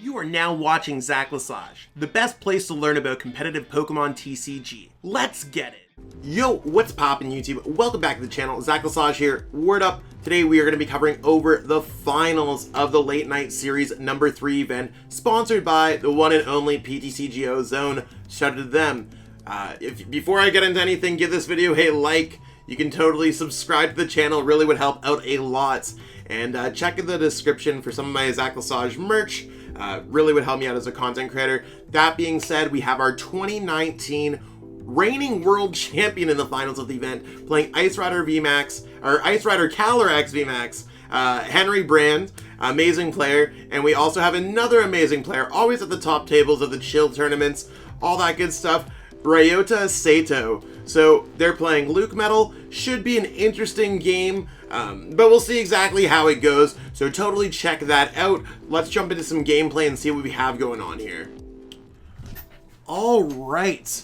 You are now watching Zacian, the best place to learn about competitive Pokemon TCG. Let's get it! Yo, what's poppin' YouTube? Welcome back to the channel. Zacian here. Word up. Today we are going to be covering over the finals of the Late Night Series number 3 event, sponsored by the one and only PTCGO Zone. Shout out to them. Before I get into anything, give this video a like. You can totally subscribe to the channel. It really would help out a lot. And check in the description for some of my Zacian merch. Really would help me out as a content creator. That being said, we have our 2019 reigning world champion in the finals of the event, playing Ice Rider VMAX, or Ice Rider Calyrex VMAX, Henry Brand, amazing player. And we also have another amazing player, always at the top tables of the chill tournaments, all that good stuff, Ryota Saito. So they're playing LucMetal. Should be an interesting game, but we'll see exactly how it goes. So totally check that out. Let's jump into some gameplay and see what we have going on here. All right.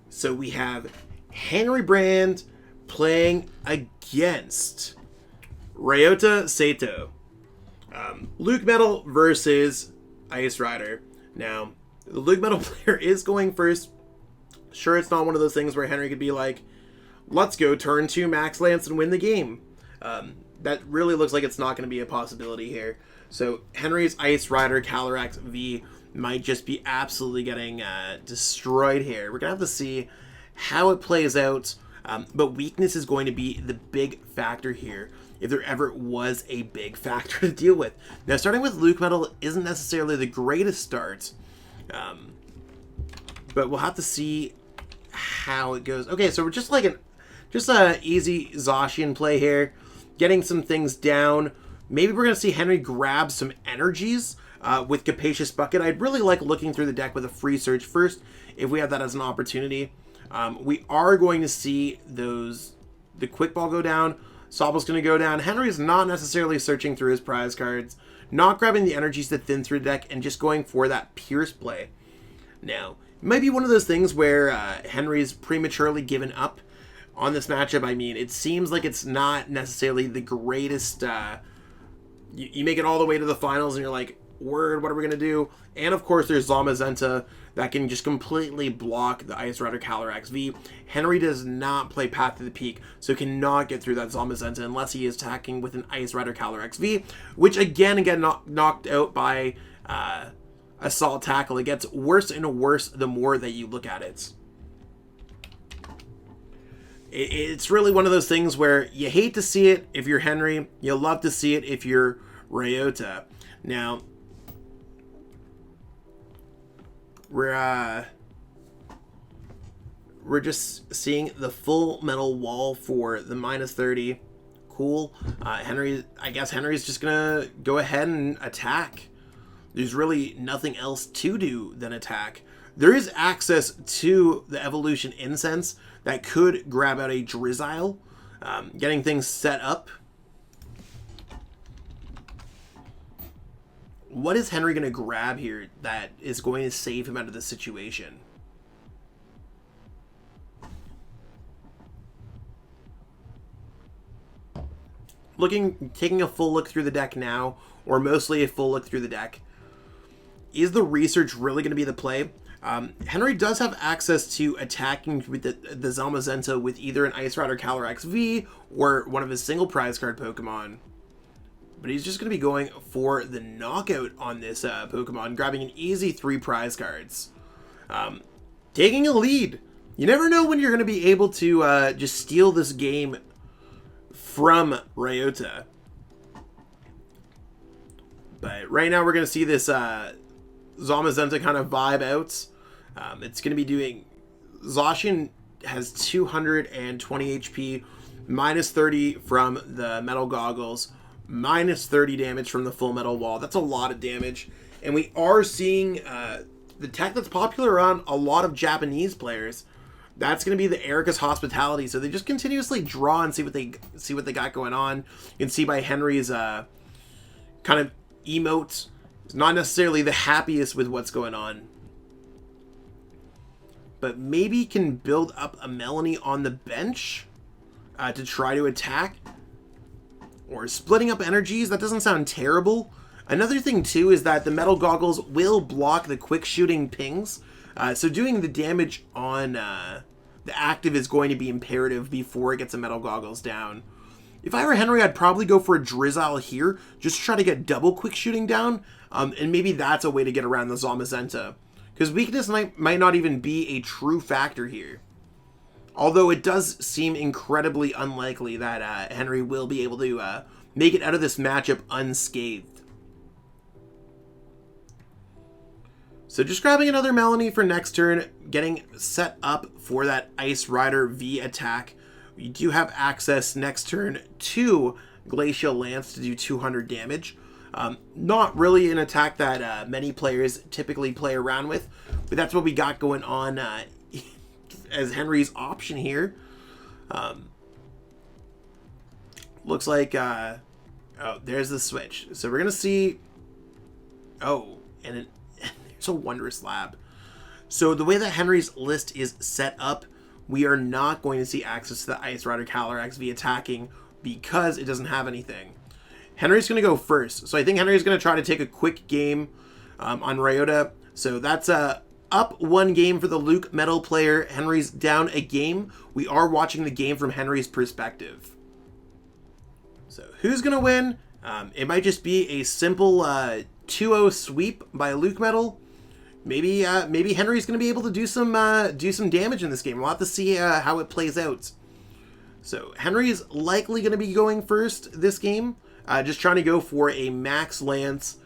So we have Henry Brand playing against Ryota Saito. LucMetal versus Ice Rider. Now, the LucMetal player is going first. Sure, it's not one of those things where Henry could be like, let's go turn 2 Max Lance and win the game. That really looks like it's not going to be a possibility here. So Henry's Ice Rider Calyrex V might just be absolutely getting destroyed here. We're going to have to see how it plays out. But weakness is going to be the big factor here, if there ever was a big factor to deal with. Now, starting with LucMetal isn't necessarily the greatest start. But we'll have to see how it goes. Okay, so we're just like a easy Zacian play here, getting some things down. Maybe we're gonna see Henry grab some energies with Capacious Bucket. I'd really like looking through the deck with a free search first, if we have that as an opportunity. We are going to see the quick ball go down. Sobble's gonna go down. Henry's not necessarily searching through his prize cards, not grabbing the energies to thin through the deck, and just going for that Pierce play. Now, it might be one of those things where Henry's prematurely given up on this matchup. I mean, it seems like it's not necessarily the greatest. You make it all the way to the finals and you're like, word, what are we going to do? And of course, there's Zamazenta that can just completely block the Ice Rider Calyrex V. Henry does not play Path to the Peak, so cannot get through that Zamazenta unless he is attacking with an Ice Rider Calyrex V, which again knocked out by Assault Tackle. It gets worse and worse the more that you look at it. It's really one of those things where you hate to see it if you're Henry, you love to see it if you're Ryota. Now, we're just seeing the full metal wall for the -30. Cool. I guess Henry's just gonna go ahead and attack. There's really nothing else to do than attack. There is access to the Evolution Incense that could grab out a Drizzile, getting things set up. What is Henry going to grab here that is going to save him out of this situation? Taking a full look through the deck now, or mostly a full look through the deck. Is the research really going to be the play? Henry does have access to attacking with the Zamazenta with either an Ice Rider Calyrex V or one of his single prize card Pokemon. But he's just going to be going for the knockout on this Pokemon, grabbing an easy 3 prize cards. Taking a lead. You never know when you're going to be able to just steal this game from Ryota. But right now we're going to see this Zamazenta kind of vibe out. It's going to be doing... Zacian has 220 HP, -30 from the metal goggles, -30 damage from the full metal wall. That's a lot of damage. And we are seeing the tech that's popular on a lot of Japanese players. That's going to be the Erica's Hospitality. So they just continuously draw and see what they got going on. You can see by Henry's kind of emote. It's not necessarily the happiest with what's going on. But maybe can build up a Melony on the bench to try to attack. Or splitting up energies. That doesn't sound terrible. Another thing too is that the metal goggles will block the quick shooting pings, so doing the damage on the active is going to be imperative before it gets the metal goggles down. If I were Henry, I'd probably go for a Drizzile here, just to try to get double quick shooting down, and maybe that's a way to get around the Zamazenta, because weakness might not even be a true factor here. Although it does seem incredibly unlikely that Henry will be able to make it out of this matchup unscathed. So just grabbing another Melony for next turn, getting set up for that Ice Rider V attack. We do have access next turn to Glacial Lance to do 200 damage. Not really an attack that many players typically play around with, but that's what we got going on as Henry's option here. Looks like, oh, there's the switch. So we're going to see, oh, and there's a Wondrous Lab. So the way that Henry's list is set up, we are not going to see access to the Ice Rider Calyrex V attacking because it doesn't have anything. Henry's going to go first. So I think Henry's going to try to take a quick game on Ryota. So that's up one game for the LucMetal player. Henry's down a game. We are watching the game from Henry's perspective. So who's going to win? It might just be a simple 2-0 sweep by LucMetal. Maybe Henry's going to be able to do some damage in this game. We'll have to see how it plays out. So Henry's likely going to be going first this game. Just trying to go for a max lance,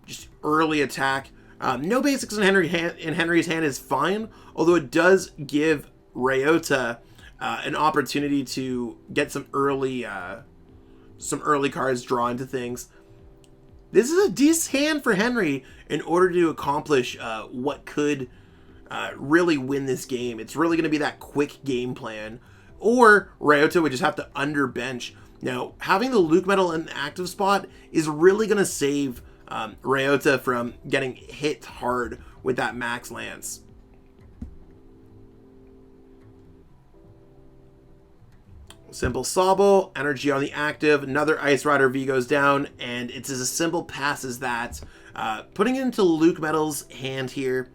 just early attack. No basics in Henry's hand is fine, although it does give Ryota an opportunity to get some early cards drawn to things. This is a decent hand for Henry in order to accomplish what could really win this game. It's really going to be that quick game plan, or Ryota would just have to underbench. Now, having the LucMetal in the active spot is really going to save Ryota from getting hit hard with that max lance. Simple Sobble, energy on the active, another Ice Rider V goes down, and it's as simple pass as that. Putting it into LucMetal's hand here.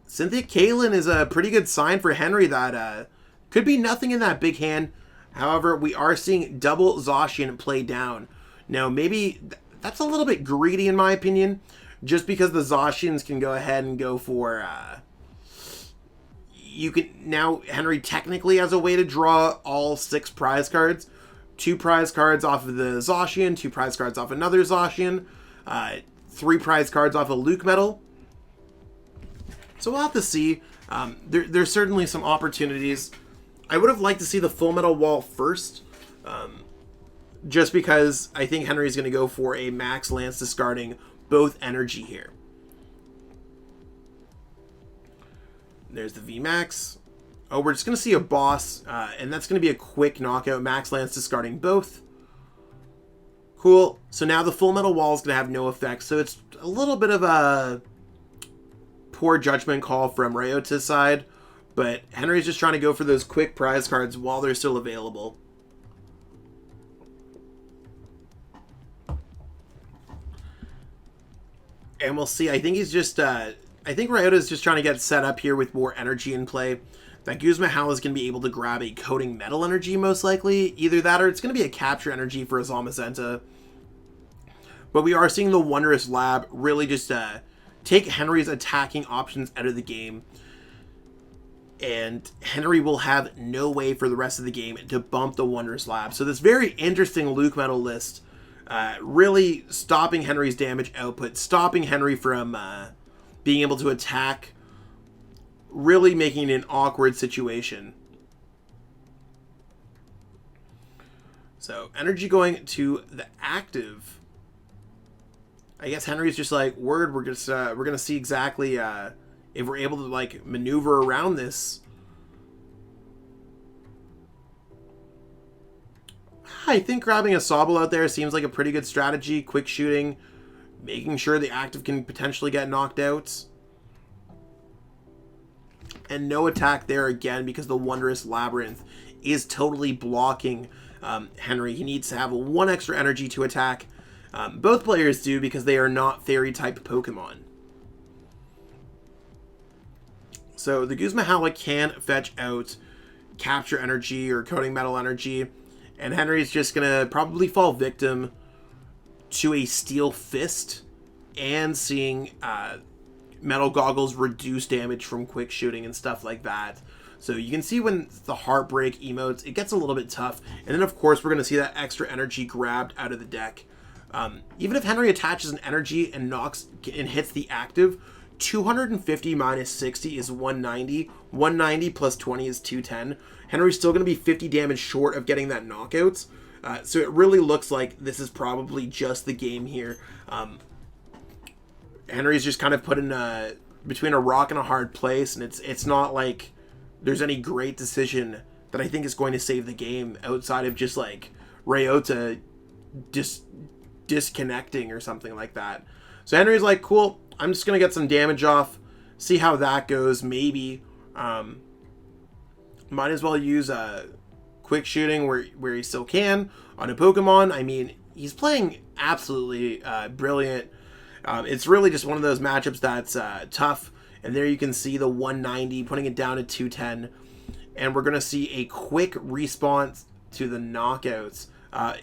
Cynthia Kaylin is a pretty good sign for Henry that could be nothing in that big hand. However, we are seeing double Zacian play down. Now, maybe that's a little bit greedy in my opinion, just because the Zacians can go ahead and go for... you can now, Henry technically has a way to draw all 6 prize cards. 2 prize cards off of the Zacian, 2 prize cards off another Zacian, 3 prize cards off of LucMetal. So we'll have to see. There's certainly some opportunities. I would have liked to see the Full Metal Wall first, just because I think Henry's going to go for a max lance discarding both energy here. There's the VMAX. Oh, we're just going to see a boss, and that's going to be a quick knockout. Max lance discarding both. Cool. So now the Full Metal Wall is going to have no effect. So it's a little bit of a poor judgment call from Ryota's side, but Henry's just trying to go for those quick prize cards while they're still available. And we'll see. I think he's just... I think Ryota's just trying to get set up here with more energy in play. That Guzmahal is going to be able to grab a Coating Metal energy, most likely. Either that or it's going to be a Capture energy for a Zamazenta. But we are seeing the Wondrous Lab really just take Henry's attacking options out of the game. And Henry will have no way for the rest of the game to bump the Wondrous Lab. So this very interesting LucMetal list really stopping Henry's damage output, stopping Henry from... being able to attack, really making it an awkward situation. So energy going to the active. I guess Henry's just like, word, we're gonna see exactly if we're able to like maneuver around this. I think grabbing a Sobble out there seems like a pretty good strategy. Quick shooting, making sure the active can potentially get knocked out. And no attack there again because the Wondrous Labyrinth is totally blocking Henry. He needs to have 1 extra energy to attack. Both players do because they are not fairy-type Pokemon. So the Guzma can fetch out Capture Energy or Coating Metal Energy, and Henry's just going to probably fall victim to a Steel Fist and seeing Metal Goggles reduce damage from quick shooting and stuff like that. So you can see when the Heartbreak emotes, it gets a little bit tough. And then, of course, we're going to see that extra energy grabbed out of the deck. Even if Henry attaches an energy and hits the active, 250 minus 60 is 190. 190 plus 20 is 210. Henry's still going to be 50 damage short of getting that knockout. So it really looks like this is probably just the game here. Henry's just kind of put in between a rock and a hard place, and it's not like there's any great decision that I think is going to save the game outside of just like Ryota disconnecting or something like that. So Henry's like, cool, I'm just going to get some damage off, see how that goes, maybe. Might as well use quick shooting where he still can on a Pokemon. I mean, he's playing absolutely brilliant. It's really just one of those matchups that's tough. And there you can see the 190, putting it down to 210. And we're going to see a quick response to the knockouts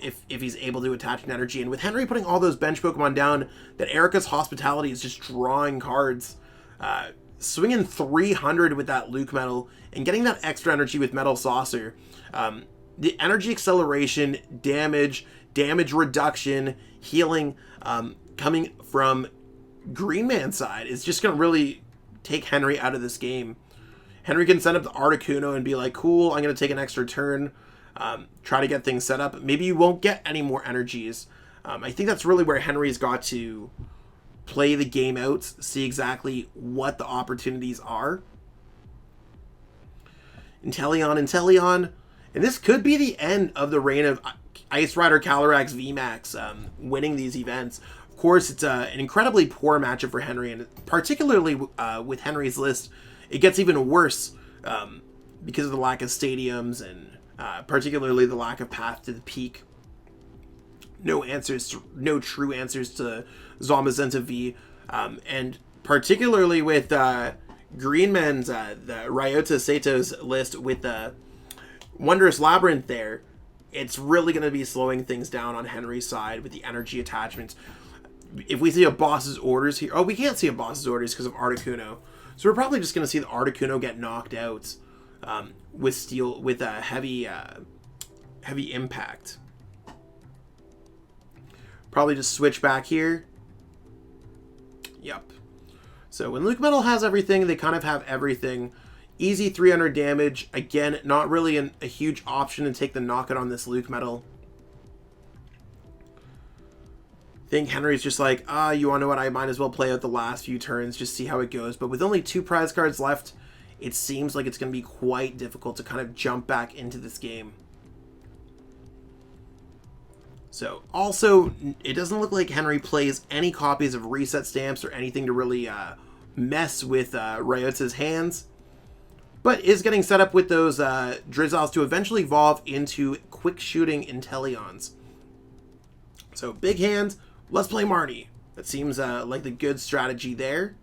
if he's able to attach an energy. And with Henry putting all those bench Pokemon down, that Erica's Hospitality is just drawing cards. Swinging 300 with that LucMetal and getting that extra energy with Metal Saucer. The energy acceleration, damage reduction, healing coming from Green Man's side is just going to really take Henry out of this game. Henry can send up the Articuno and be like, cool, I'm going to take an extra turn, try to get things set up. Maybe you won't get any more energies. I think that's really where Henry's got to play the game out, see exactly what the opportunities are. Inteleon. And this could be the end of the reign of Ice Rider Calyrex VMAX winning these events. Of course, it's an incredibly poor matchup for Henry, and particularly with Henry's list, it gets even worse because of the lack of stadiums and particularly the lack of path to the peak. No true answers to Zamazenta V, and particularly with Green Man's the Ryota Saito's list with the Wondrous Labyrinth there, it's really going to be slowing things down on Henry's side with the energy attachments. If we see a boss's orders here, we can't see a boss's orders because of Articuno, so we're probably just going to see the Articuno get knocked out with a heavy impact. Probably just switch back here. Yep. So when LucMetal has everything, they kind of have everything. Easy 300 damage. Again, not really a huge option to take the knockout on this LucMetal. I think Henry's just like, you want to know what? I might as well play out the last few turns, just see how it goes. But with only 2 prize cards left, it seems like it's going to be quite difficult to kind of jump back into this game. So, also, it doesn't look like Henry plays any copies of reset stamps or anything to really mess with Ryota's hands, but is getting set up with those Drizziles to eventually evolve into quick shooting Inteleons. So, big hand, let's play Marnie. That seems like the good strategy there.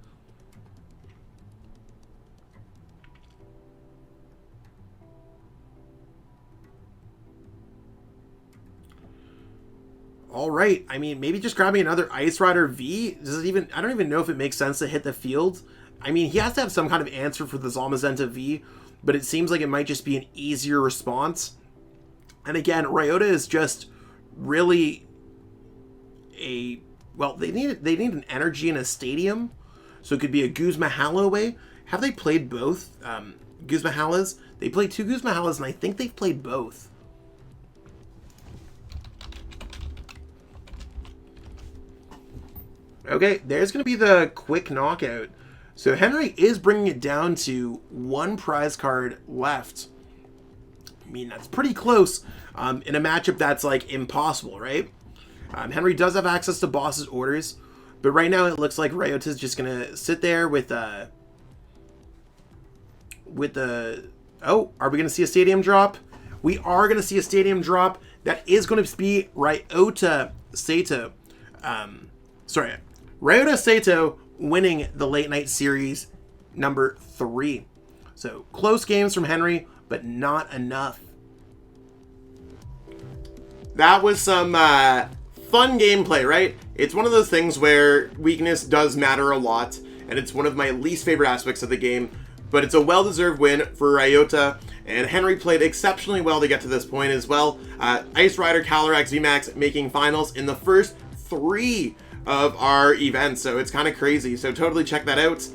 All right. I mean, maybe just grabbing another Ice Rider V. I don't even know if it makes sense to hit the field. I mean, he has to have some kind of answer for the Zamazenta V, but it seems like it might just be an easier response. And again, Ryota is just really they need an energy in a stadium. So it could be a Guzma way. Have they played both Guzma? They played 2 Guzma, and I think they've played both. Okay, there's going to be the quick knockout. So Henry is bringing it down to 1 prize card left. I mean, that's pretty close in a matchup that's, like, impossible, right? Henry does have access to boss's orders, but right now it looks like Ryota's just going to sit there with the... Oh, are we going to see a stadium drop? We are going to see a stadium drop. that is going to be Ryota Saito. Ryota Saito winning the Late Night Series number 3. So close games from Henry, but not enough. That was some fun gameplay, right? It's one of those things where weakness does matter a lot, and it's one of my least favorite aspects of the game, but it's a well-deserved win for Ryota, and Henry played exceptionally well to get to this point as well. Ice Rider, Calyrex, VMAX making finals in the first 3 of our events, so it's kind of crazy. So totally check that out.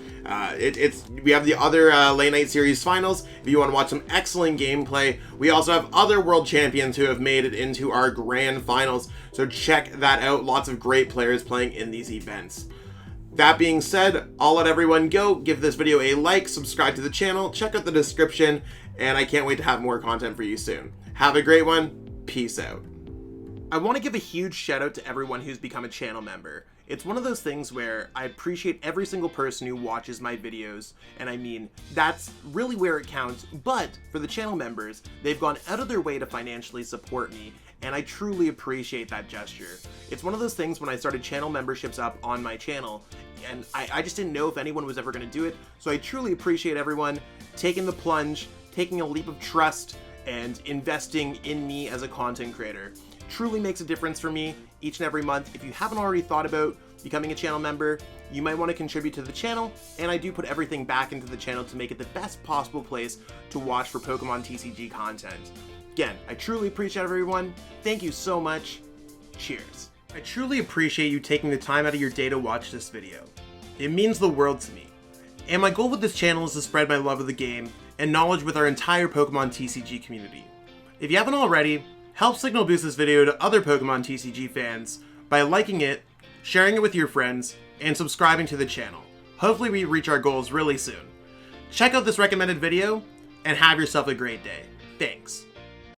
We have the other Late Night Series finals if you want to watch some excellent gameplay. We also have other world champions who have made it into our grand finals, so check that out. Lots of great players playing in these events. That being said, I'll let everyone go. Give this video a like, subscribe to the channel, check out the description, and I can't wait to have more content for you soon. Have a great one. Peace out. I want to give a huge shout out to everyone who's become a channel member. It's one of those things where I appreciate every single person who watches my videos, and I mean, that's really where it counts, but for the channel members, they've gone out of their way to financially support me, and I truly appreciate that gesture. It's one of those things when I started channel memberships up on my channel, and I just didn't know if anyone was ever going to do it, so I truly appreciate everyone taking the plunge, taking a leap of trust, and investing in me as a content creator. Truly makes a difference for me each and every month. If you haven't already thought about becoming a channel member, you might want to contribute to the channel, and I do put everything back into the channel to make it the best possible place to watch for Pokemon TCG content. Again, I truly appreciate everyone. Thank you so much. Cheers. I truly appreciate you taking the time out of your day to watch this video. It means the world to me. And my goal with this channel is to spread my love of the game and knowledge with our entire Pokemon TCG community. If you haven't already, help signal boost this video to other Pokemon TCG fans by liking it, sharing it with your friends, and subscribing to the channel. Hopefully we reach our goals really soon. Check out this recommended video, and have yourself a great day. Thanks.